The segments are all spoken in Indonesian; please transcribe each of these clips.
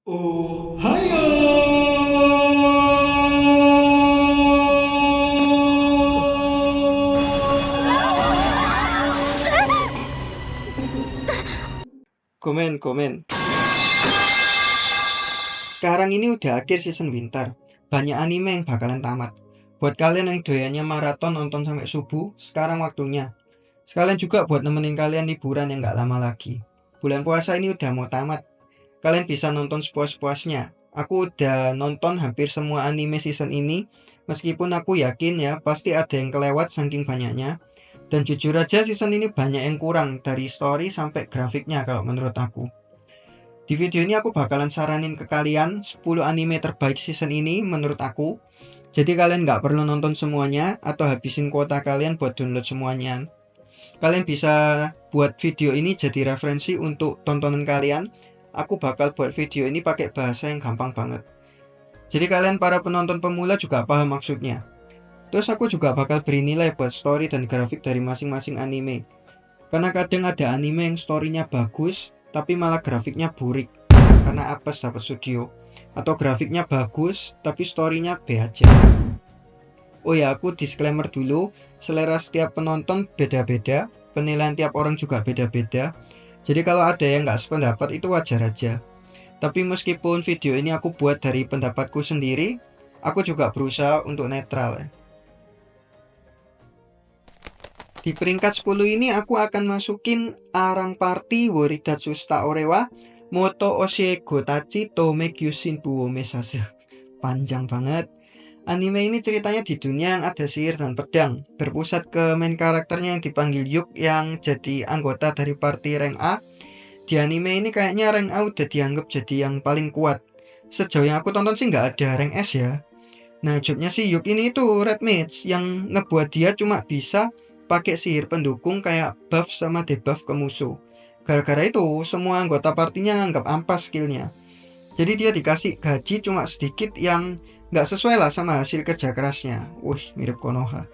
Ohio. Komen, komen. Sekarang ini udah akhir season winter. Banyak anime yang bakalan tamat. Buat kalian yang doyannya maraton nonton sampai subuh, sekarang waktunya. Sekalian juga buat nemenin kalian liburan yang gak lama lagi. Bulan puasa ini udah mau tamat. Kalian bisa nonton sepuas-puasnya. Aku udah nonton hampir semua anime season ini. Meskipun aku yakin ya, pasti ada yang kelewat saking banyaknya. Dan jujur aja season ini banyak yang kurang, dari story sampai grafiknya kalau menurut aku. Di video ini aku bakalan saranin ke kalian 10 anime terbaik season ini menurut aku. Jadi kalian nggak perlu nonton semuanya atau habisin kuota kalian buat download semuanya. Kalian bisa buat video ini jadi referensi untuk tontonan kalian. Aku bakal buat video ini pakai bahasa yang gampang banget. Jadi kalian para penonton pemula juga paham maksudnya. Terus aku juga bakal beri nilai buat story dan grafik dari masing-masing anime. Karena kadang ada anime yang storynya bagus, tapi malah grafiknya burik karena apes dapat studio. Atau grafiknya bagus, tapi storynya B aja. Oh ya, aku disclaimer dulu, selera setiap penonton beda-beda, penilaian tiap orang juga beda-beda. Jadi kalau ada yang nggak sependapat itu wajar aja. Tapi meskipun video ini aku buat dari pendapatku sendiri, aku juga berusaha untuk netral ya. Di peringkat 10 ini aku akan masukin Arang Party Woridatsu Shita Orewa Moto Oshiego Tachi to Megyushin Buo Mesase. Panjang banget. Anime ini ceritanya di dunia yang ada sihir dan pedang, berpusat ke main karakternya yang dipanggil Yuk yang jadi anggota dari party rank A. Di anime ini kayaknya rank A udah dianggap jadi yang paling kuat. Sejauh yang aku tonton sih nggak ada rank S ya. Nah, jobnya si Yuk ini tuh red mage yang ngebuat dia cuma bisa pakai sihir pendukung kayak buff sama debuff ke musuh. Gara-gara itu, semua anggota partinya nganggap ampas skillnya. Jadi dia dikasih gaji cuma sedikit yang nggak sesuai lah sama hasil kerja kerasnya. Wih, mirip Konoha.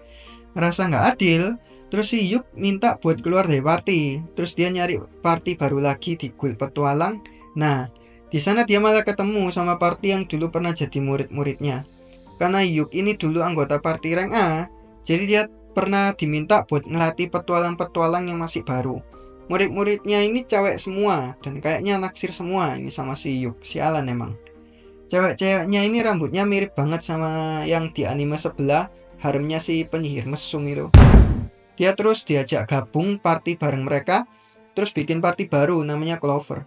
Ngerasa nggak adil, terus si Yuk minta buat keluar dari party. Terus dia nyari party baru lagi di guild petualang. Nah, di sana dia malah ketemu sama party yang dulu pernah jadi murid-muridnya. Karena Yuk ini dulu anggota party rank A, jadi dia pernah diminta buat ngelatih petualang-petualang yang masih baru. Murid-muridnya ini cewek semua, dan kayaknya naksir semua ini sama si Yuk, sialan emang. Cewek-ceweknya ini rambutnya mirip banget sama yang di anime sebelah, haremnya si penyihir mesum itu. Dia terus diajak gabung party bareng mereka, terus bikin party baru namanya Clover.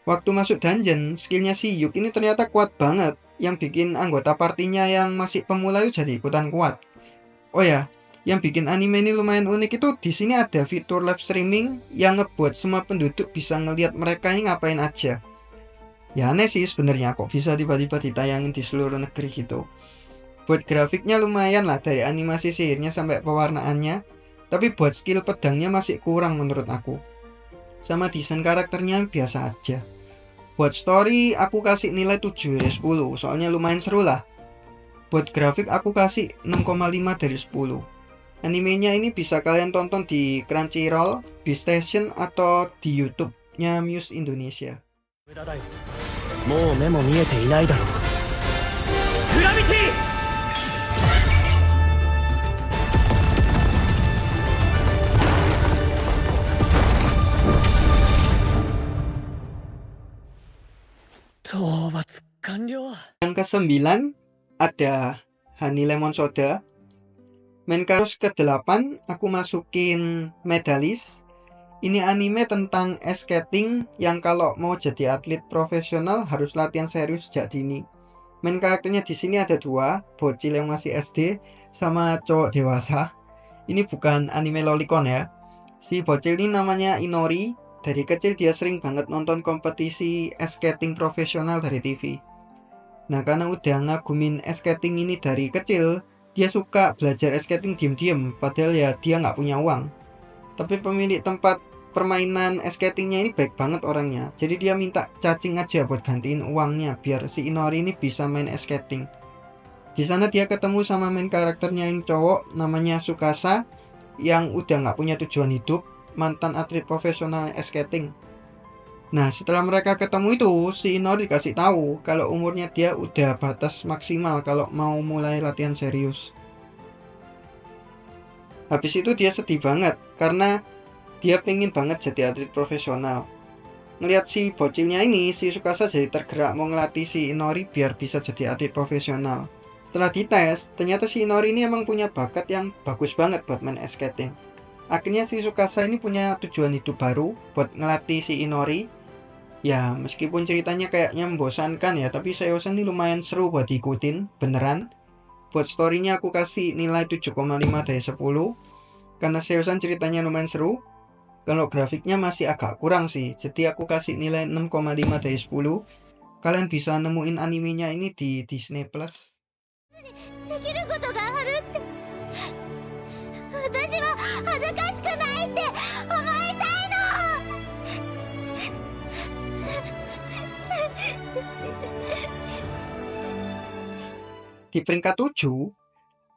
Waktu masuk dungeon, skillnya si Yuk ini ternyata kuat banget, yang bikin anggota partinya yang masih pemula itu jadi ikutan kuat. Oh ya, yang bikin anime ini lumayan unik itu di sini ada fitur live streaming yang ngebuat semua penduduk bisa ngelihat mereka ini ngapain aja. Ya aneh sih sebenarnya kok bisa tiba-tiba ditayangin di seluruh negeri gitu. Buat grafiknya lumayan lah dari animasi sihirnya sampai pewarnaannya, tapi buat skill pedangnya masih kurang menurut aku. Sama desain karakternya biasa aja. Buat story aku kasih nilai 7 dari 10, soalnya lumayan seru lah. Buat grafik aku kasih 6,5 dari 10. Animenya ini bisa kalian tonton di Crunchyroll, Beastation, atau di YouTube-nya Muse Indonesia. もう目も見えていないだろう。グラビティ 討伐完了。 Yang ke-9 ada Honey Lemon Soda. Main kasus ke-8 aku masukin Medalis. Ini anime tentang ice skating yang kalau mau jadi atlet profesional harus latihan serius sejak dini. Main karakternya di sini ada dua, bocil yang masih SD sama cowok dewasa. Ini bukan anime lolicon ya. Si bocil ini namanya Inori. Dari kecil dia sering banget nonton kompetisi ice skating profesional dari TV. Nah, karena udah ngagumin ice skating ini dari kecil, dia suka belajar ice skating diem-diem, padahal ya dia nggak punya uang. Tapi pemilik tempat permainan ice skatingnya ini baik banget orangnya, jadi dia minta cacing aja buat gantiin uangnya biar si Inori ini bisa main ice skating. Di sana dia ketemu sama main karakternya yang cowok namanya Tsukasa yang udah nggak punya tujuan hidup, mantan atlet profesional ice skating. Nah, setelah mereka ketemu itu, si Inori dikasih tahu kalau umurnya dia udah batas maksimal kalau mau mulai latihan serius. Habis itu dia sedih banget karena dia pengen banget jadi atlet profesional. Ngelihat si bocilnya ini, si Tsukasa jadi tergerak mau ngelatih si Inori biar bisa jadi atlet profesional. Setelah dites, ternyata si Inori ini emang punya bakat yang bagus banget buat main ice skating. Akhirnya si Tsukasa ini punya tujuan hidup baru buat ngelatih si Inori. Ya, meskipun ceritanya kayaknya membosankan ya, tapi Seosan ini lumayan seru buat diikutin, beneran. Buat storynya aku kasih nilai 7,5 dari 10, karena Seosan ceritanya lumayan seru. Kalau grafiknya masih agak kurang sih, jadi aku kasih nilai 6,5 dari 10. Kalian bisa nemuin animenya ini di Disney Plus. できることがあるって私は恥ずかしくないって思いたいの。 Di peringkat 7,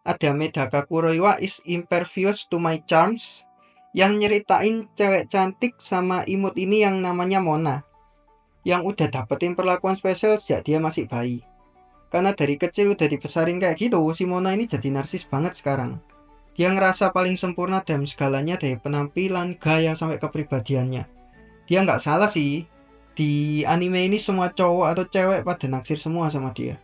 ada Medaka Kuroiwa is Impervious to My Charms, yang nyeritain cewek cantik sama imut ini yang namanya Mona, yang udah dapetin perlakuan spesial sejak dia masih bayi. Karena dari kecil udah dibesarin kayak gitu, si Mona ini jadi narsis banget sekarang. Dia ngerasa paling sempurna dalam segalanya, dari penampilan, gaya, sampai kepribadiannya. Dia nggak salah sih, di anime ini semua cowok atau cewek pada naksir semua sama dia.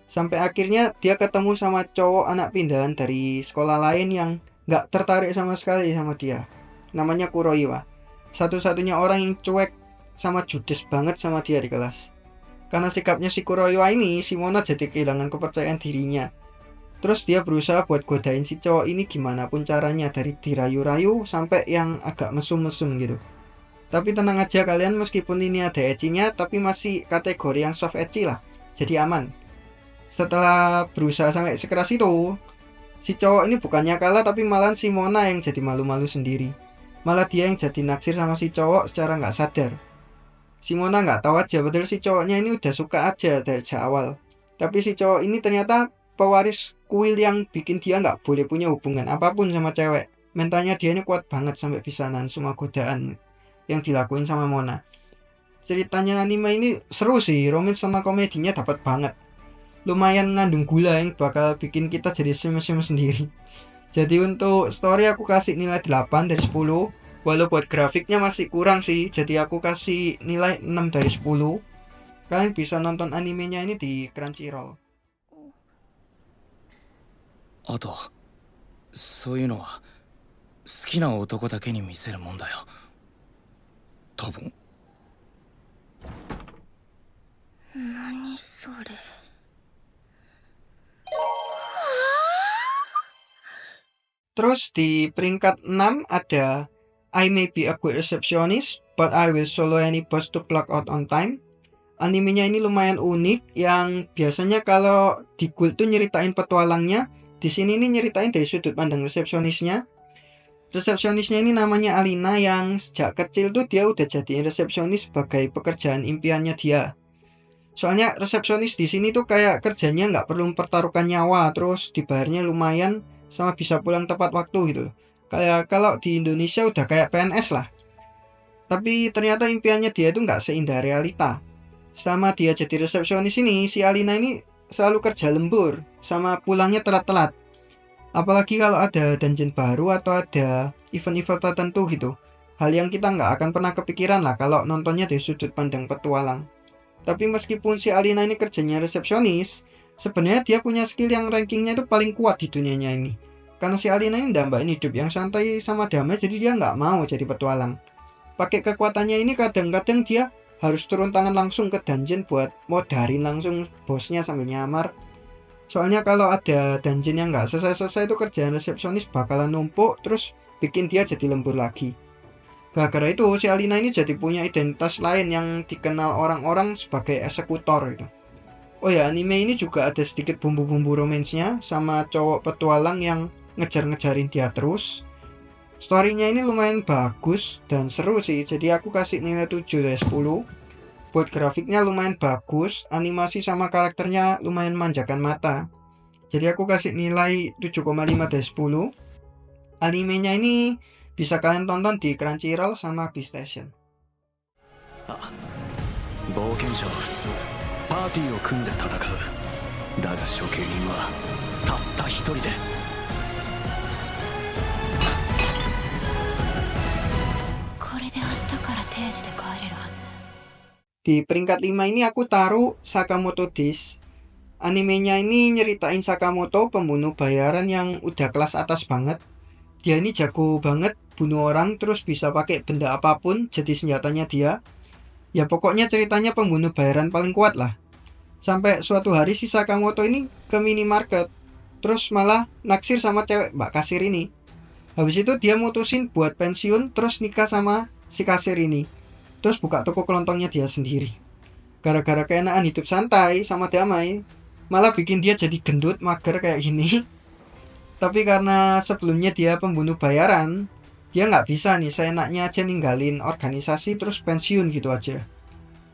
Sampai akhirnya dia ketemu sama cowok anak pindahan dari sekolah lain yang nggak tertarik sama sekali sama dia. Namanya Kuroiwa. Satu-satunya orang yang cuek sama judes banget sama dia di kelas. Karena sikapnya si Kuroiwa ini, si Mona jadi kehilangan kepercayaan dirinya. Terus dia berusaha buat godain si cowok ini gimana pun caranya, dari dirayu-rayu sampai yang agak mesum-mesum gitu. Tapi tenang aja kalian, meskipun ini ada ecchinya, tapi masih kategori yang soft ecchi lah, jadi aman. Setelah berusaha sampai sekeras itu, si cowok ini bukannya kalah, tapi malah si Mona yang jadi malu-malu sendiri. Malah dia yang jadi naksir sama si cowok secara nggak sadar. Si Mona nggak tahu aja padahal si cowoknya ini udah suka aja dari sejak awal. Tapi si cowok ini ternyata pewaris kuil yang bikin dia nggak boleh punya hubungan apapun sama cewek. Mentalnya dia ini kuat banget sampai bisa nahan semua godaan yang dilakuin sama Mona. Ceritanya anime ini seru sih, romance sama komedinya dapat banget. Lumayan ngandung gula yang bakal bikin kita jadi senyum-senyum sendiri. Jadi untuk story aku kasih nilai 8 dari 10. Walau buat grafiknya masih kurang sih, jadi aku kasih nilai 6 dari 10. Kalian bisa nonton animenya ini di Crunchyroll. あとそういうのは好きな男だけに見せるもんだよ多分。何それ。 Terus di peringkat 6 ada I may be a good receptionist, but I will solo any boss to clock out on time. Animenya ini lumayan unik, yang biasanya kalau di Guild tuh nyeritain petualangnya, di sini ini nyeritain dari sudut pandang resepsionisnya. Resepsionisnya ini namanya Alina, yang sejak kecil tuh dia udah jadi resepsionis sebagai pekerjaan impiannya dia. Soalnya resepsionis di sini tuh kayak kerjanya nggak perlu mempertaruhkan nyawa, terus dibayarnya lumayan, sama bisa pulang tepat waktu gitu. Kayak kalau di Indonesia udah kayak PNS lah. Tapi ternyata impiannya dia itu nggak seindah realita. Selama dia jadi resepsionis ini, si Alina ini selalu kerja lembur, sama pulangnya telat-telat. Apalagi kalau ada dungeon baru atau ada event-event tertentu gitu. Hal yang kita nggak akan pernah kepikiran lah kalau nontonnya dari sudut pandang petualang. Tapi meskipun si Alina ini kerjanya resepsionis, sebenarnya dia punya skill yang rankingnya itu paling kuat di dunianya ini. Karena si Alina ini dambain hidup yang santai sama damai, jadi dia nggak mau jadi petualang. Pakai kekuatannya ini kadang-kadang dia harus turun tangan langsung ke dungeon buat modarin langsung bosnya sambil nyamar. Soalnya kalau ada dungeon yang nggak selesai-selesai itu kerjaan resepsionis bakalan numpuk, terus bikin dia jadi lembur lagi. Gara-gara itu si Alina ini jadi punya identitas lain yang dikenal orang-orang sebagai eksekutor gitu. Oh ya, anime ini juga ada sedikit bumbu-bumbu romansnya sama cowok petualang yang ngejar-ngejarin dia terus. Storynya ini lumayan bagus dan seru sih, jadi aku kasih nilai 7 dari 10. Buat grafiknya lumayan bagus, animasi sama karakternya lumayan manjakan mata. Jadi aku kasih nilai 7,5 dari 10. Animenya ini bisa kalian tonton di Crunchyroll sama Beastation. 冒険者は普通パーティーを組んで戦う。だが処刑人はたった一人で。これで明日から定時で帰れるはず。 Di peringkat 5 ini aku taruh Sakamoto Days. Animenya ini nyeritain Sakamoto, pembunuh bayaran yang udah kelas atas banget. Dia ini jago banget bunuh orang, terus bisa pakai benda apapun jadi senjatanya dia. Ya pokoknya ceritanya pembunuh bayaran paling kuat lah. Sampai suatu hari si Sakamoto ini ke minimarket, terus malah naksir sama cewek mbak kasir ini. Habis itu dia mutusin buat pensiun, terus nikah sama si kasir ini. Terus buka toko kelontongnya dia sendiri. Gara-gara keenaan hidup santai sama damai, malah bikin dia jadi gendut mager kayak gini. Tapi karena sebelumnya dia pembunuh bayaran, dia nggak bisa nih seenaknya aja ninggalin organisasi terus pensiun gitu aja.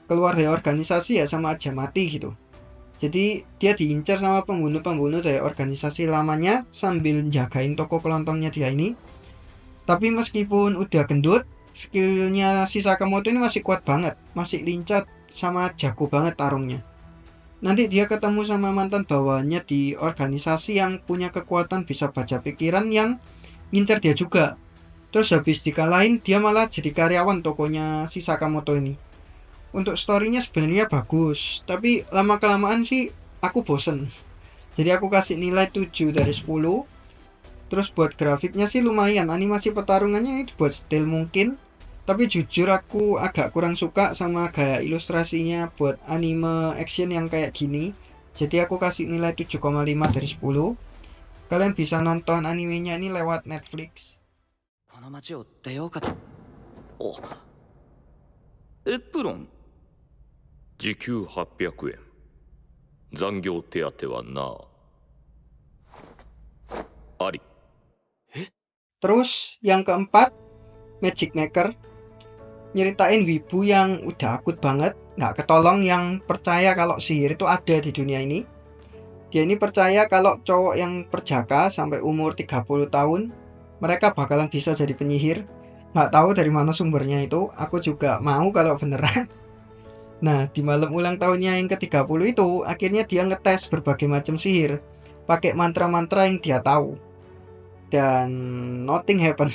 Keluar dari organisasi ya sama aja mati gitu. Jadi dia diincar sama pembunuh-pembunuh dari organisasi lamanya sambil jagain toko kelontongnya dia ini. Tapi meskipun udah gendut, skillnya si Sakamoto ini masih kuat banget, masih lincah sama jago banget tarungnya. Nanti dia ketemu sama mantan bawahannya di organisasi yang punya kekuatan bisa baca pikiran yang ngincar dia juga. Terus habis dikalahin dia malah jadi karyawan tokonya si Sakamoto ini. Untuk storynya sebenarnya bagus, tapi lama-kelamaan sih aku bosen. Jadi aku kasih nilai 7 dari 10. Terus buat grafiknya sih lumayan, animasi pertarungannya ini dibuat detail mungkin. Tapi jujur aku agak kurang suka sama gaya ilustrasinya buat anime action yang kayak gini. Jadi aku kasih nilai 7,5 dari 10. Kalian bisa nonton animenya ini lewat Netflix. この町を出ようかと。お、エプロン。時給800円。残業手当はなあり。 Terus yang keempat, Magic Maker. Nyeritain wibu yang udah akut banget, nggak ketolong, yang percaya kalau sihir itu ada di dunia ini. Dia ini percaya kalau cowok yang perjaka sampai umur 30 tahun, mereka bakalan bisa jadi penyihir. Nggak tahu dari mana sumbernya itu, aku juga mau kalau beneran. Nah, di malam ulang tahunnya yang ke-30 itu, akhirnya dia ngetes berbagai macam sihir, pakai mantra-mantra yang dia tahu. Dan nothing happen.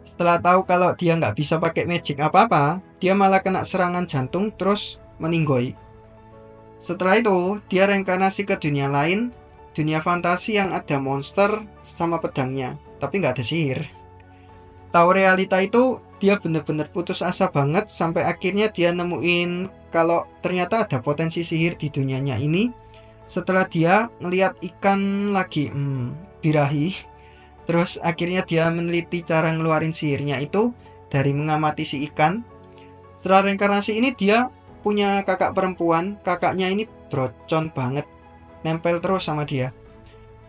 Setelah tahu kalau dia nggak bisa pakai magic apa-apa, dia malah kena serangan jantung terus meninggoy. Setelah itu, dia reinkarnasi ke dunia lain, dunia fantasi yang ada monster sama pedangnya, tapi nggak ada sihir. Tahu realita itu, dia bener-bener putus asa banget sampai akhirnya dia nemuin kalau ternyata ada potensi sihir di dunianya ini. Setelah dia ngelihat ikan lagi birahi, terus akhirnya dia meneliti cara ngeluarin sihirnya itu dari mengamati si ikan. Setelah reinkarnasi ini dia punya kakak perempuan, kakaknya ini brocon banget, nempel terus sama dia.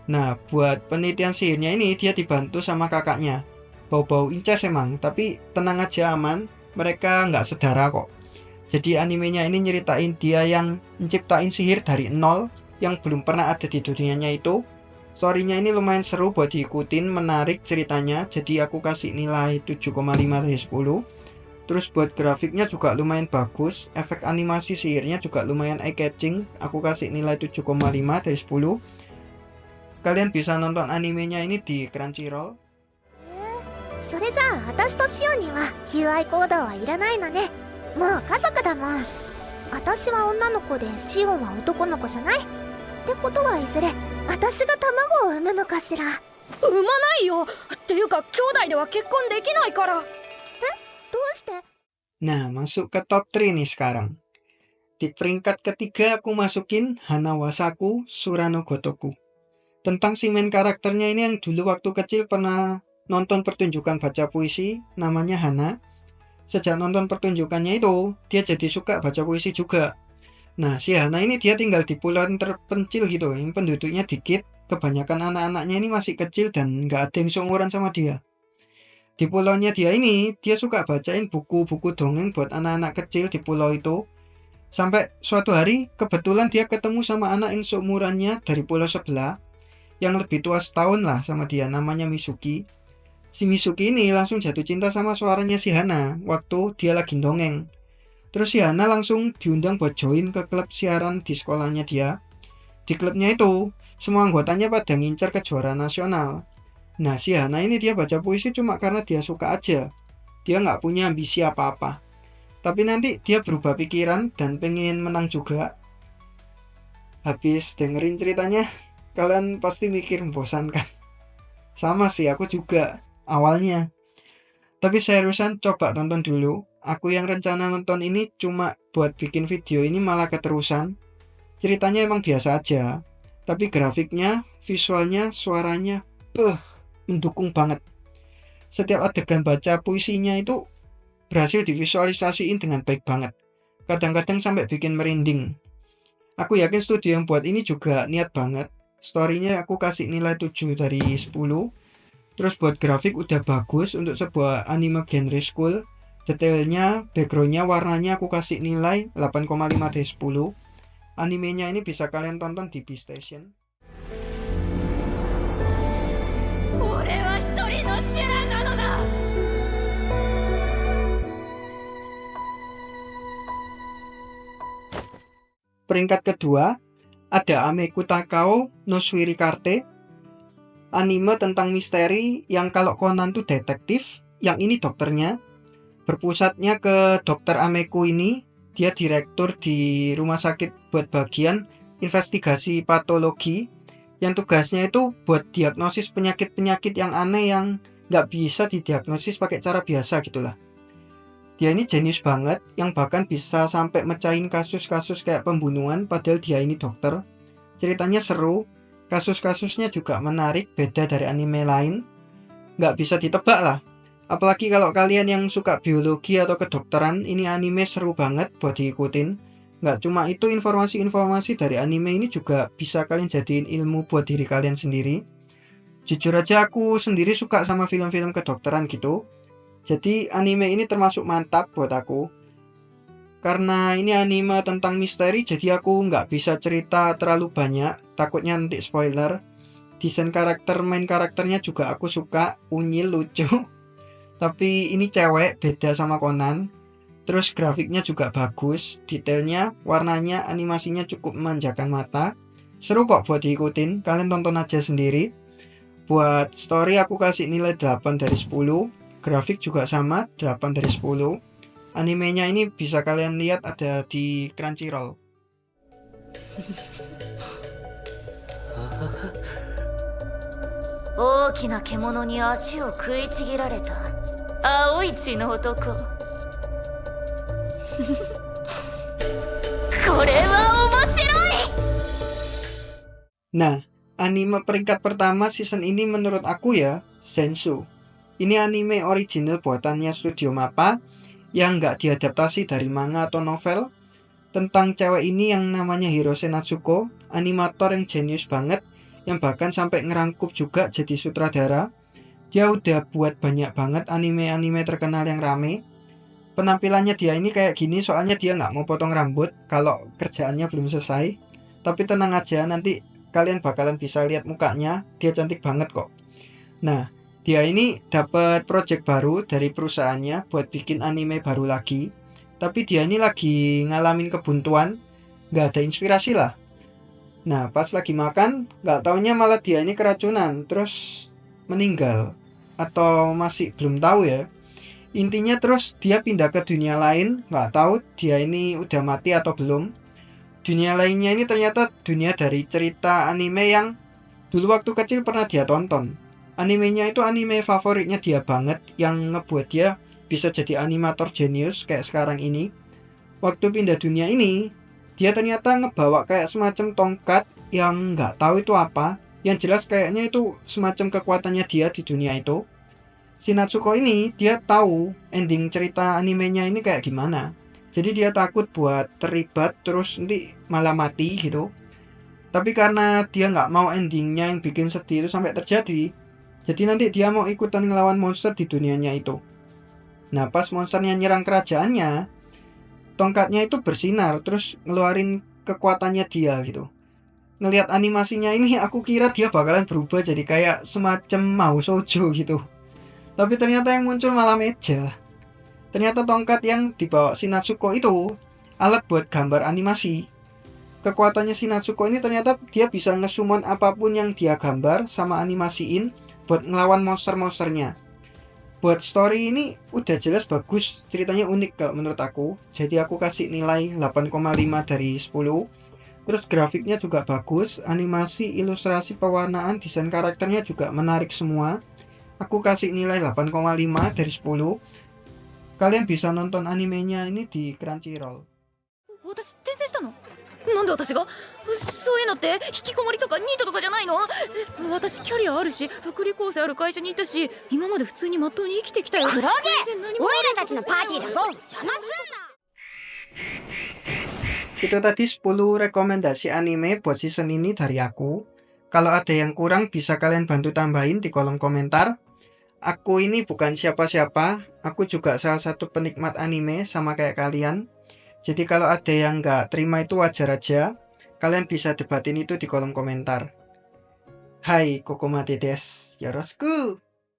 Nah, buat penelitian sihirnya ini dia dibantu sama kakaknya. Bau-bau incest emang, tapi tenang aja, aman, mereka nggak sedara kok. Jadi animenya ini nyeritain dia yang menciptain sihir dari nol, yang belum pernah ada di dunianya itu. Storynya ini lumayan seru buat diikutin, menarik ceritanya, jadi aku kasih nilai 7,5 dari 10. Terus buat grafiknya juga lumayan bagus, efek animasi sihirnya juga lumayan eye catching, aku kasih nilai 7,5 dari 10. Kalian bisa nonton animenya ini di Crunchyroll. それじゃあ私とシオンには求愛行動はいらないのね。もう家族だもん。私は女の子でシオンは男の子じゃない？ってことはいずれ私が卵を産むのかしら。産まないよ。っていうか兄弟では結婚できないから。どうして？ Nah, masuk ke top 3 nih sekarang. Di peringkat ketiga aku masukin Hanawasaku Surano Gotoku. Tentang si main karakternya ini yang dulu waktu kecil pernah nonton pertunjukan baca puisi, namanya Hana. Sejak nonton pertunjukannya itu, dia jadi suka baca puisi juga. Nah, si Hana ini dia tinggal di pulau terpencil gitu, yang penduduknya dikit, kebanyakan anak-anaknya ini masih kecil dan nggak ada yang seumuran sama dia. Di pulaunya dia ini, dia suka bacain buku-buku dongeng buat anak-anak kecil di pulau itu. Sampai suatu hari, kebetulan dia ketemu sama anak yang seumurannya dari pulau sebelah, yang lebih tua setahun lah sama dia, namanya Misuki. Si Misuki ini langsung jatuh cinta sama suaranya si Hana waktu dia lagi dongeng. Terus si Hana langsung diundang buat join ke klub siaran di sekolahnya dia. Di klubnya itu, semua anggotanya pada ngincer kejuaraan nasional. Nah, si Hana ini dia baca puisi cuma karena dia suka aja. Dia nggak punya ambisi apa-apa. Tapi nanti dia berubah pikiran dan pengen menang juga. Habis dengerin ceritanya, kalian pasti mikir membosankan. Sama sih, aku juga awalnya. Tapi seriusan coba tonton dulu. Aku yang rencana nonton ini cuma buat bikin video ini malah keterusan. Ceritanya emang biasa aja. Tapi grafiknya, visualnya, suaranya, mendukung banget. Setiap adegan baca puisinya itu berhasil divisualisasiin dengan baik banget. Kadang-kadang sampai bikin merinding. Aku yakin studio yang buat ini juga niat banget. Story-nya aku kasih nilai 7 dari 10. Terus buat grafik udah bagus untuk sebuah anime genre school. Detailnya, backgroundnya, warnanya aku kasih nilai 8,5 dari 10. Animenya ini bisa kalian tonton di B-Station. 俺は一人の修羅なのだ。 Peringkat kedua, ada Ameku Takao no Suirikarte, anime tentang misteri yang kalau Conan tuh detektif, yang ini dokternya. Berpusatnya ke dokter Ameku ini, dia direktur di rumah sakit buat bagian investigasi patologi, yang tugasnya itu buat diagnosis penyakit-penyakit yang aneh yang nggak bisa didiagnosis pakai cara biasa gitulah. Dia ini jenius banget, yang bahkan bisa sampai mecahin kasus-kasus kayak pembunuhan padahal dia ini dokter. Ceritanya seru, kasus-kasusnya juga menarik, beda dari anime lain. Nggak bisa ditebak lah. Apalagi kalau kalian yang suka biologi atau kedokteran, ini anime seru banget buat diikutin. Nggak cuma itu, informasi-informasi dari anime ini juga bisa kalian jadiin ilmu buat diri kalian sendiri. Jujur aja aku sendiri suka sama film-film kedokteran gitu. Jadi anime ini termasuk mantap buat aku. Karena ini anime tentang misteri, jadi aku nggak bisa cerita terlalu banyak, takutnya nanti spoiler. Desain main karakternya juga aku suka, unyil, lucu. Tapi ini cewek, beda sama Conan. Terus grafiknya juga bagus, detailnya, warnanya, animasinya cukup memanjakan mata. Seru kok buat diikutin, kalian tonton aja sendiri. Buat story aku kasih nilai 8 dari 10. Grafik juga sama, 8 dari 10. Animenya ini bisa kalian lihat ada di Crunchyroll. 大きな獣に足を食いちぎられた青い血の男。これは面白い。 Nah, anime peringkat pertama season ini menurut aku ya, Sensu. Ini anime original buatannya Studio Mappa yang nggak diadaptasi dari manga atau novel, tentang cewek ini yang namanya Hirose Natsuko, animator yang jenius banget, yang bahkan sampai ngerangkup juga jadi sutradara. Dia udah buat banyak banget anime-anime terkenal yang rame. Penampilannya dia ini kayak gini soalnya dia nggak mau potong rambut kalau kerjaannya belum selesai. Tapi tenang aja, nanti kalian bakalan bisa lihat mukanya, dia cantik banget kok. Nah, dia ini dapat project baru dari perusahaannya buat bikin anime baru lagi. Tapi dia ini lagi ngalamin kebuntuan, nggak ada inspirasi lah. Nah, pas lagi makan, nggak taunya malah dia ini keracunan, terus meninggal. Atau masih belum tahu ya. Intinya terus dia pindah ke dunia lain, nggak tahu dia ini udah mati atau belum. Dunia lainnya ini ternyata dunia dari cerita anime yang dulu waktu kecil pernah dia tonton. Animenya itu anime favoritnya dia banget, yang ngebuat dia bisa jadi animator jenius kayak sekarang ini. Waktu pindah dunia ini, dia ternyata ngebawa kayak semacam tongkat yang nggak tahu itu apa. Yang jelas kayaknya itu semacam kekuatannya dia di dunia itu. Si Natsuko ini, dia tahu ending cerita animenya ini kayak gimana. Jadi dia takut buat terlibat terus nanti malah mati gitu. Tapi karena dia nggak mau endingnya yang bikin sedih itu sampai terjadi, jadi nanti dia mau ikutan ngelawan monster di dunianya itu. Nah, pas monsternya nyerang kerajaannya, tongkatnya itu bersinar terus ngeluarin kekuatannya dia gitu. Ngelihat animasinya ini aku kira dia bakalan berubah jadi kayak semacam Mahou Shoujo gitu. Tapi ternyata yang muncul malah meja. Ternyata tongkat yang dibawa si Natsuko itu alat buat gambar animasi. Kekuatannya si Natsuko ini ternyata dia bisa ngesummon apapun yang dia gambar sama animasiin buat ngelawan monster-monsternya. Buat story ini udah jelas bagus, ceritanya unik kalau menurut aku. Jadi aku kasih nilai 8,5 dari 10. Terus grafiknya juga bagus, animasi, ilustrasi, pewarnaan, desain karakternya juga menarik semua. Aku kasih nilai 8,5 dari 10. Kalian bisa nonton animenya ini di Crunchyroll. 私転生したの？なんで私が？そういうのって引きこもりとかニートとかじゃないの？私キャリアあるし福利厚生ある会社にいたし今まで普通にまっとうに生きてきたよ。黒毛、全然何もオイラたちのパーティーだぞ、邪魔す Itu tadi 10 rekomendasi anime buat season ini dari aku. Kalau ada yang kurang bisa kalian bantu tambahin di kolom komentar. Aku ini bukan siapa-siapa, aku juga salah satu penikmat anime sama kayak kalian. Jadi kalau ada yang nggak terima itu wajar aja. Kalian bisa debatin itu di kolom komentar. Hai, Kokomate desu. Yoroshiku.